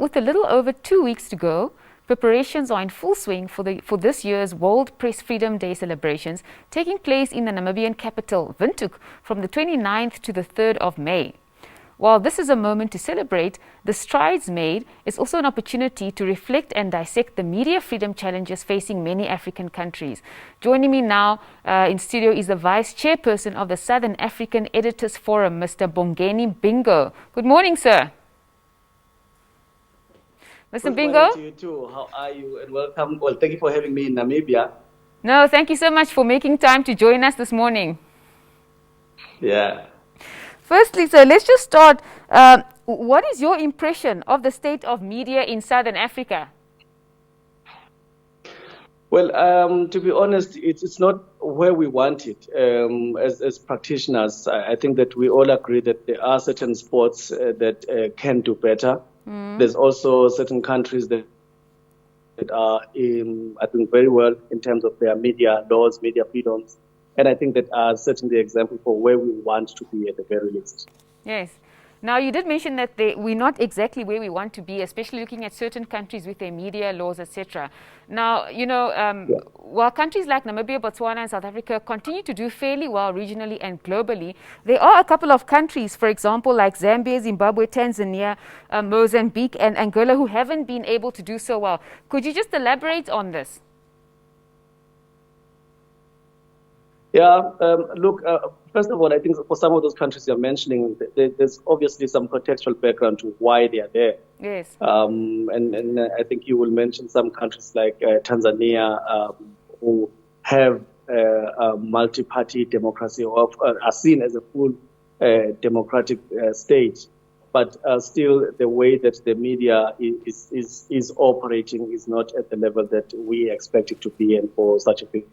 With a little over 2 weeks to go, preparations are in full swing for this year's World Press Freedom Day celebrations, taking place in the Namibian capital, Windhoek, from the 29th to the 3rd of May. While this is a moment to celebrate, the strides made is also an opportunity to reflect and dissect the media freedom challenges facing many African countries. Joining me now in studio is the Vice Chairperson of the Southern African Editors Forum, Mr. Bongeni Bingo. Good morning, sir. Mr. Good Bingo? morning to you too. How are you? And welcome. Well, thank you for having me in Namibia. No, thank you so much for making time to join us this morning. Yeah. Firstly, sir, let's just start. What is your impression of the state of media in Southern Africa? Well, to be honest, it's not where we want it. As practitioners, I think that we all agree that there are certain sports that can do better. There's also certain countries that are, I think, very well in terms of their media laws, media freedoms. And I think that are certainly examples for where we want to be at the very least. Yes. Now, you did mention that we're not exactly where we want to be, especially looking at certain countries with their media laws, etc. Now, while countries like Namibia, Botswana, and South Africa continue to do fairly well regionally and globally, there are a couple of countries, for example, like Zambia, Zimbabwe, Tanzania, Mozambique, and Angola, who haven't been able to do so well. Could you just elaborate on this? Yeah, look, first of all, I think for some of those countries you're mentioning, there's obviously some contextual background to why they are there. Yes. And I think you will mention some countries like Tanzania who have a multi-party democracy or are seen as a full democratic state. But still, the way that the media is operating is not at the level that we expect it to be, and for such a big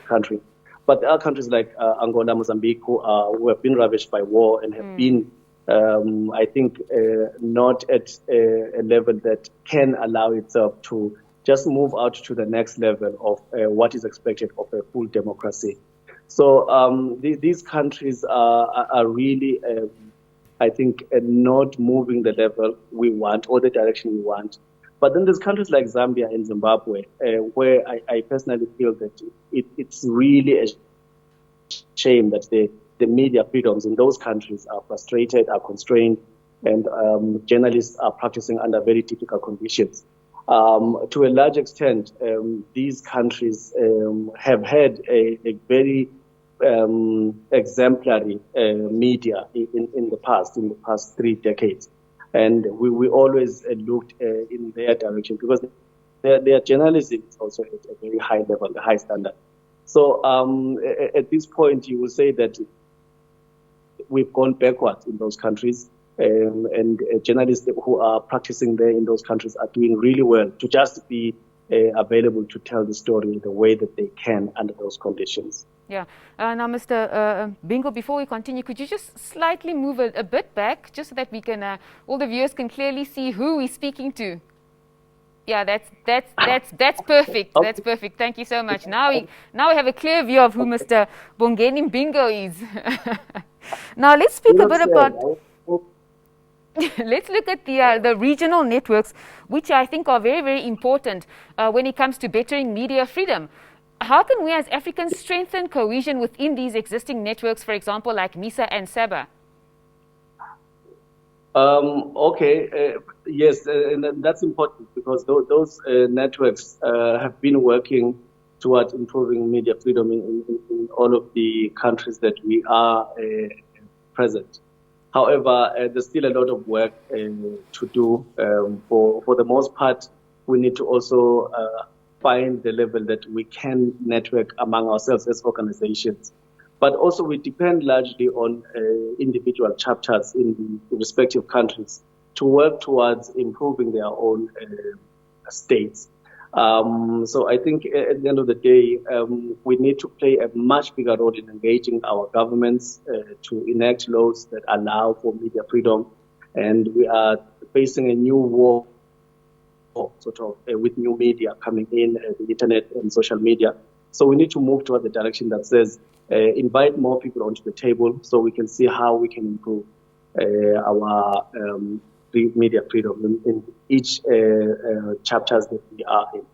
country. But there are countries like Angola, Mozambique, who have been ravaged by war and have been, I think, not at a level that can allow itself to just move out to the next level of what is expected of a full democracy. So these countries are really, I think, not moving the level we want or the direction we want. But then there's countries like Zambia and Zimbabwe, where I personally feel that it's really a shame that the media freedoms in those countries are frustrated, are constrained, and journalists are practicing under very difficult conditions. To a large extent, these countries have had a very exemplary media in the past 3 decades. And we always looked in their direction because their journalism is also at a very high level, a high standard. So at this point, you will say that we've gone backwards in those countries, and journalists who are practicing there in those countries are doing really well to just be available to tell the story the way that they can under those conditions. Yeah. Now, Mr. Bingo, before we continue, could you just slightly move a bit back, just so that we can, all the viewers can clearly see who we're speaking to? Yeah, that's perfect. Okay. That's perfect. Thank you so much. Now we have a clear view of who Mr. Bongeni Bingo is. Now let's speak a bit about. Let's look at the regional networks, which I think are very, very important when it comes to bettering media freedom. How can we as Africans strengthen cohesion within these existing networks, for example, like MISA and SABA? Yes, and that's important because those networks have been working towards improving media freedom in all of the countries that we are present. However, there's still a lot of work to do. For the most part, we need to also find the level that we can network among ourselves as organizations. But also we depend largely on individual chapters in the respective countries to work towards improving their own states. So I think at the end of the day, we need to play a much bigger role in engaging our governments to enact laws that allow for media freedom. And we are facing a new war with new media coming in, the internet and social media. So we need to move toward the direction that says invite more people onto the table so we can see how we can improve our media freedom in each chapters that we are in.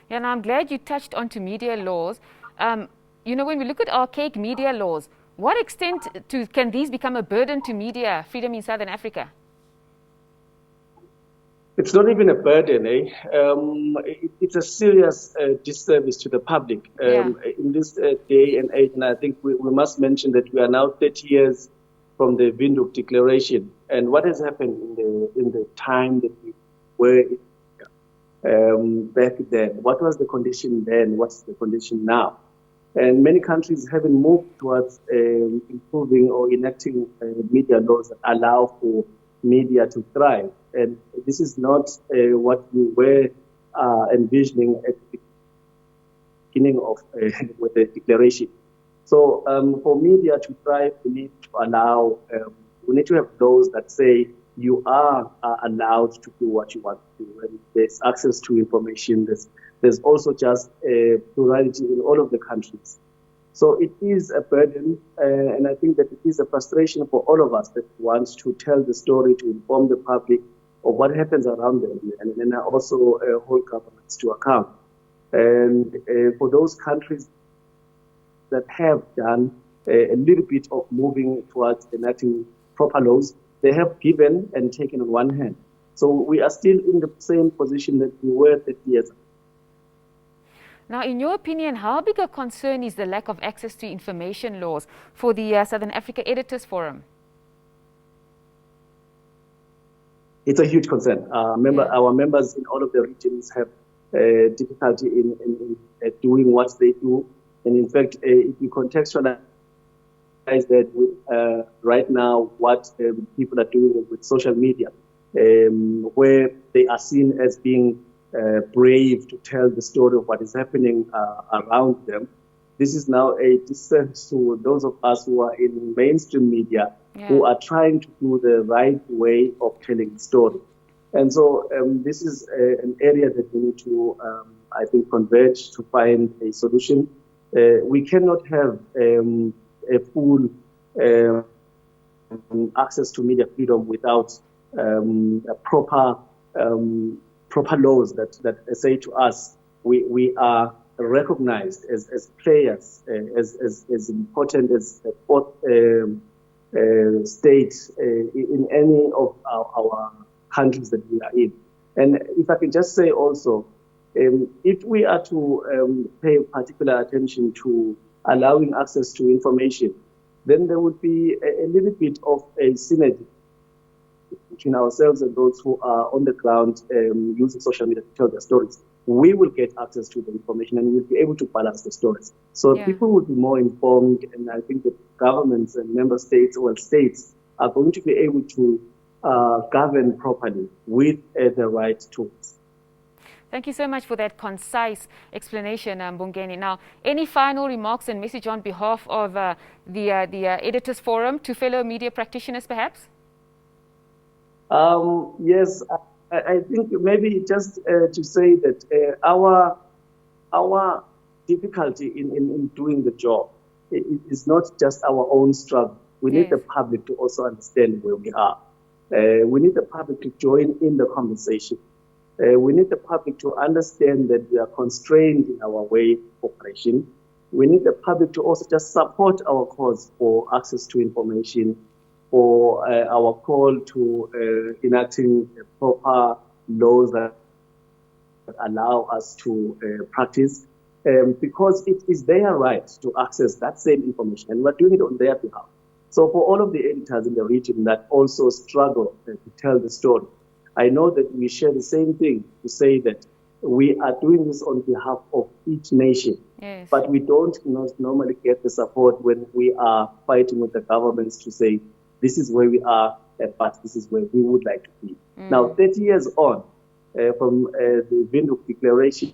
Yeah, and I'm glad you touched onto media laws. You know, when we look at archaic media laws, what extent can these become a burden to media freedom in Southern Africa? It's not even a burden, eh? It's a serious disservice to the public in this day and age. And I think we must mention that we are now 30 years from the Windhoek Declaration. And what has happened in the time that we were back then? What was the condition then? What's the condition now? And many countries haven't moved towards improving or enacting media laws that allow for media to thrive. And this is not what we were envisioning at the beginning of with the declaration. So for media to thrive, we need to allow, we need to have laws that say you are allowed to do what you want to do. And there's access to information. There's also just plurality in all of the countries. So it is a burden, and I think that it is a frustration for all of us that wants to tell the story, to inform the public of what happens around them, and then also hold governments to account. And for those countries that have done a little bit of moving towards enacting proper laws, they have given and taken on one hand. So we are still in the same position that we were 30 years ago. Now, in your opinion, how big a concern is the lack of access to information laws for the Southern Africa Editors Forum? It's a huge concern. Our members in all of the regions have difficulty in doing what they do. And in fact, if you contextualize that with right now what people are doing with social media, where they are seen as being brave to tell the story of what is happening around them. This is now a disservice to those of us who are in mainstream media, who are trying to do the right way of telling the story. And so this is an area that we need to, I think, converge to find a solution. We cannot have a full access to media freedom without a proper laws that say to us we are recognized as players, as important as a fourth state in any of our countries that we are in. And if I can just say also, if we are to pay particular attention to allowing access to information, then there would be a little bit of a synergy between ourselves and those who are on the ground using social media to tell their stories. We will get access to the information and we'll be able to balance the stories. So people will be more informed, and I think that governments and member states or states are going to be able to govern properly with the right tools. Thank you so much for that concise explanation, Bongeni. Now, any final remarks and message on behalf of the Editors Forum to fellow media practitioners, perhaps? Yes, I think maybe just to say that our difficulty in doing the job is not just our own struggle. We need the public to also understand where we are. We need the public to join in the conversation. We need the public to understand that we are constrained in our way of operation. We need the public to also just support our cause for access to information, for our call to enacting proper laws that allow us to practice, because it is their right to access that same information, and we're doing it on their behalf. So for all of the editors in the region that also struggle to tell the story, I know that we share the same thing to say that we are doing this on behalf of each nation, but we don't normally get the support when we are fighting with the governments to say, this is where we are, but this is where we would like to be. Now, 30 years on from the Windhoek Declaration,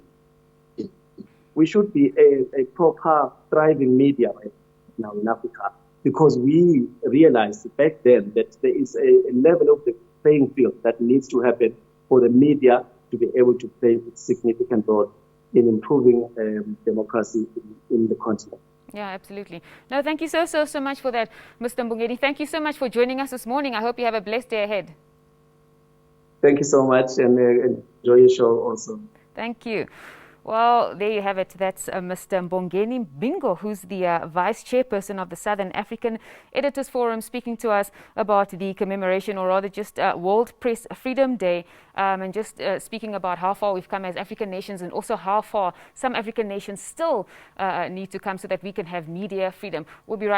we should be a proper, thriving media right now in Africa, because we realized back then that there is a level of the playing field that needs to happen for the media to be able to play a significant role in improving democracy in the continent. Yeah, absolutely. No, thank you so much for that, Mr. Mbongeni. Thank you so much for joining us this morning. I hope you have a blessed day ahead. Thank you so much, and enjoy your show also. Thank you. Well, there you have it. That's Mr. Mbongeni Bingo, who's the Vice Chairperson of the Southern African Editors Forum, speaking to us about the commemoration, or rather just World Press Freedom Day, and just speaking about how far we've come as African nations, and also how far some African nations still need to come so that we can have media freedom. We'll be right